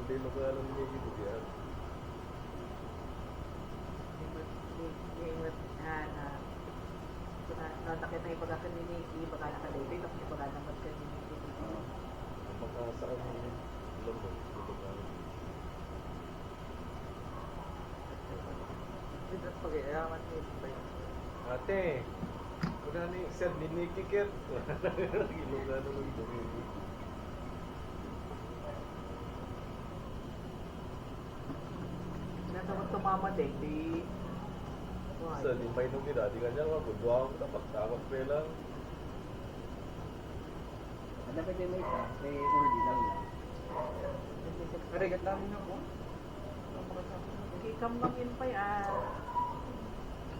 Hindi mo ka alam niya gitu ya. Natakit na ipagakan ni Nikki, baka nakalibre, tapos ipaganamat ka ni Nikki. Ang pagkasa ka mo, alam mo, ito ka. Ito pag-iayaman ni Ate, wala ni sir ni Nikki Kit. Gilugan naman ito. Natakot tumama din, di... Sa limpay nung kita, di kanya magudwang, tapak-tapak pa lang. Ada pa din may isa, may original na. Pero ganda mo ako. Ikam bang yun pa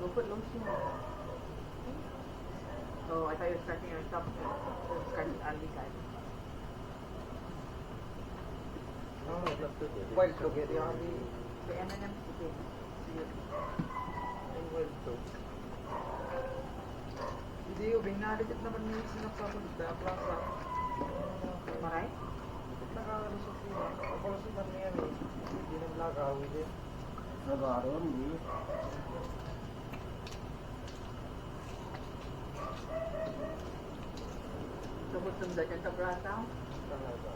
Gupot lang siya. So, I thought you were starting your stop. Starting early guys. Wild to get yung The M&M sige. Sige. wild to. Hindi yung binalitit naman ni sinapapunta. Plaza. Maray? Nakakalusot niya. Kapulusutan niya yan eh. Hindi nang lagawin din. Nagaroon, hindi. Tungkol sundan yan sa plaza. Talaga.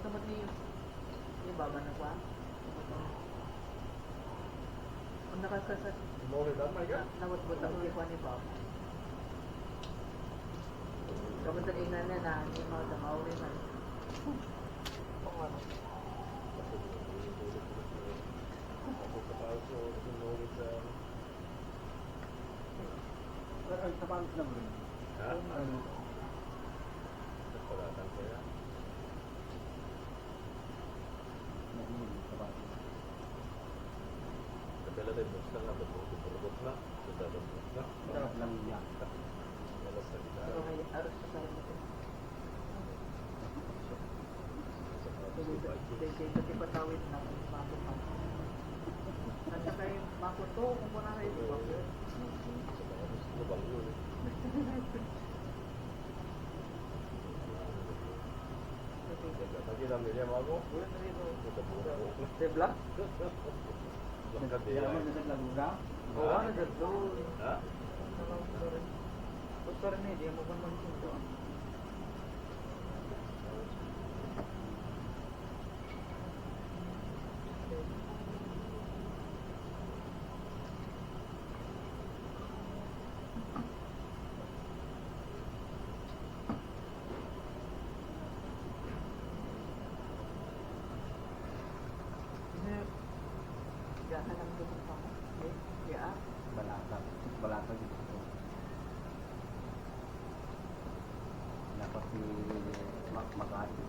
Tungkol ni yung baba na kwa. Kung nakakasas, Mau kita apa ya? nawat-butang yung kwa ni Bob. Kapag ina niya na, hindi mga damaw rin man. Kung ano. Ako kapalso, sinulit sa... Pero ang tapang na bro. Ha? Ano? Nagpagatan ko yan. Nagmuli sa bago. Kadala din, basta nga, ba't na? Kadala na. Sarap lang niya. Alas na kita. Pero may aros pa sa rin. Kasi pati patawid na mako pa. At saka yung mako to, kung wala kayo di ba? Lubang yun. Lagi namin niya mga ko. Ito pura ko. Debla? Langkat Hindi niya. naman nasag lagura. Oo, nagdado. Ha? Gusto rin eh, di mo pa naman sinto. Gana lang dito pa mo. Yeah. Balatag. Balatag dito. Dapat si Makati.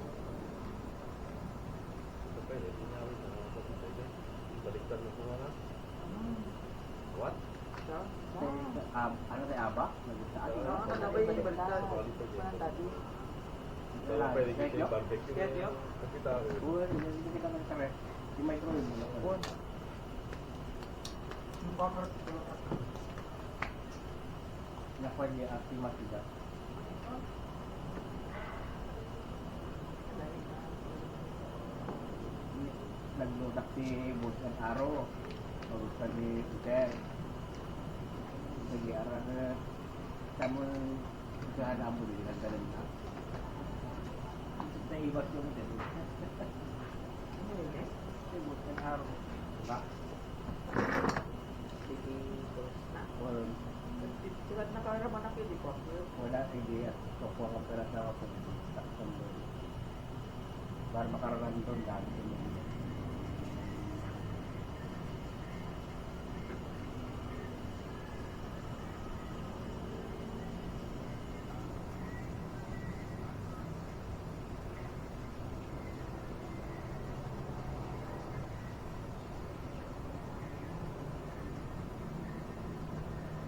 Ito pa yun. Sinawin na mga kapitay dyan. Baliktad na po nga. What? So, Ano tayo Aba? Nag-saan? ano na ba yung baliktad? Parang tadi. Ito lang pwede kita yung barbecue. Schedule? Kapita ko. Uy, hindi kita nagsabi. Di may troll mo lang. Nakuha niya ang Timotida. Nagludak si Bus and Arrow. Pag-gusto ni Peter. Nag-iara na kamu usaha na mo din nagdalan na. Naiwas yung din. Ano yun eh? Si Bus and Arrow. Diba? Sige, boss na. Well, Sikat na karaman ang pili ko. wala sige at kukuha ka pera sa ako takpan doon. Para makaralan doon dahil mo.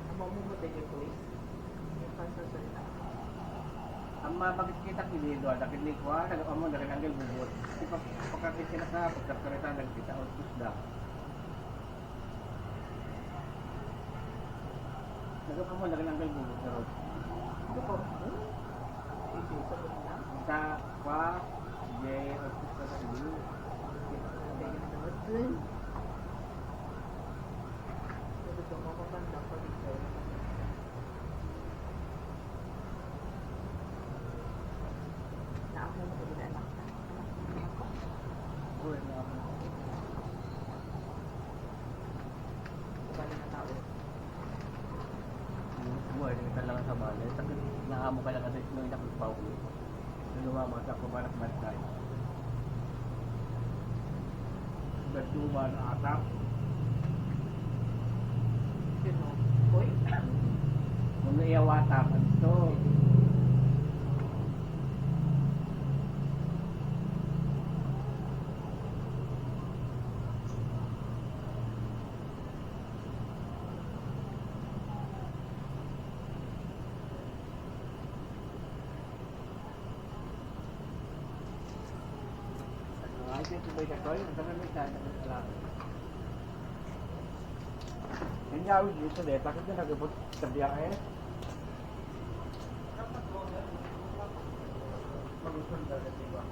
Ang mamumutin yung police. Yung pasasalita. Ang mapagkita kini do ada kini kuha nagamo naganggal bubot. Di pa pagkakita sa pagkakarita nagkita o tusda. Nagamo naganggal bubot pero Ito po. Ito sa na. sa kuha Jay, artista na dulu. Hindi ka naman dun. Gusto mo kapanda pa dito. Naamo mo ko din anak na. Uy, na ako. Bali na tao. Buhay din ka lang sa balay. Sakit naamo ka lang kasi nung inakot ko. Lumama sa kumanak matay. Bertuba na atap. Yun o. Uy. Nung naiawata pa ito. Ay, ito ba ito? Ang tagal mo siya. Yung yawid dito deh, takot na nagabot sa biyahe. Mag-usun talaga, diba?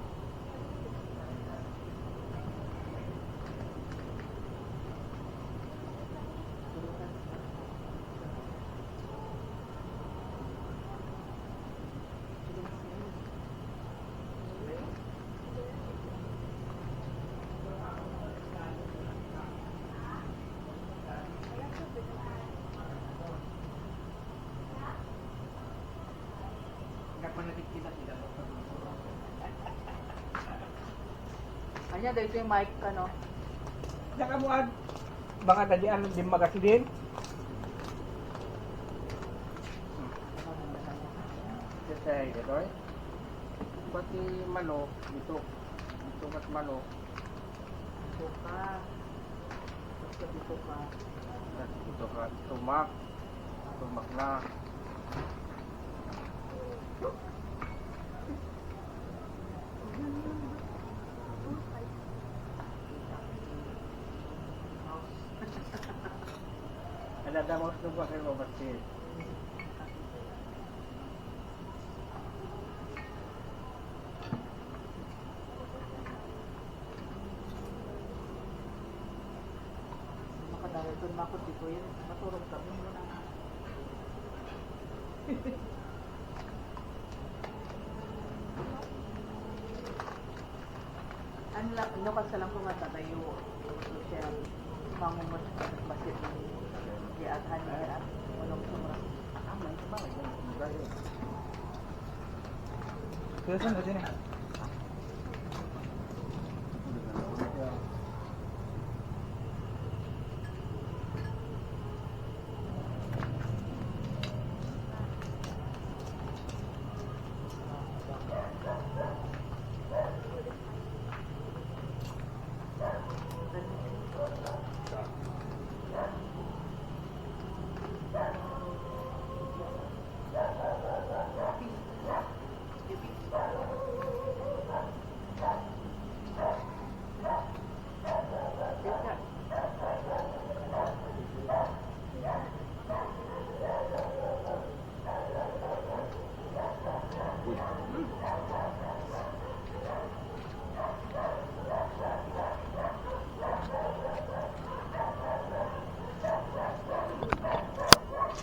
Anya, dito yung mic ka, no? Saka mo ad, baka dadian din magasidin. Kasi ito eh. Pati manok, dito. Dito mat manok. Dito ka. Basta dito ka. Dito ka, tumak. Tumak na. Ada mau coba kayak mau bersih. Makadali doon makot dito yun. Maturog kami muna. Ano lang, ka lang kung tatayo. Siya, mangumot sa basit ng diaghan niya at walang sumra. Aman, kemana? Terus kan ke sini.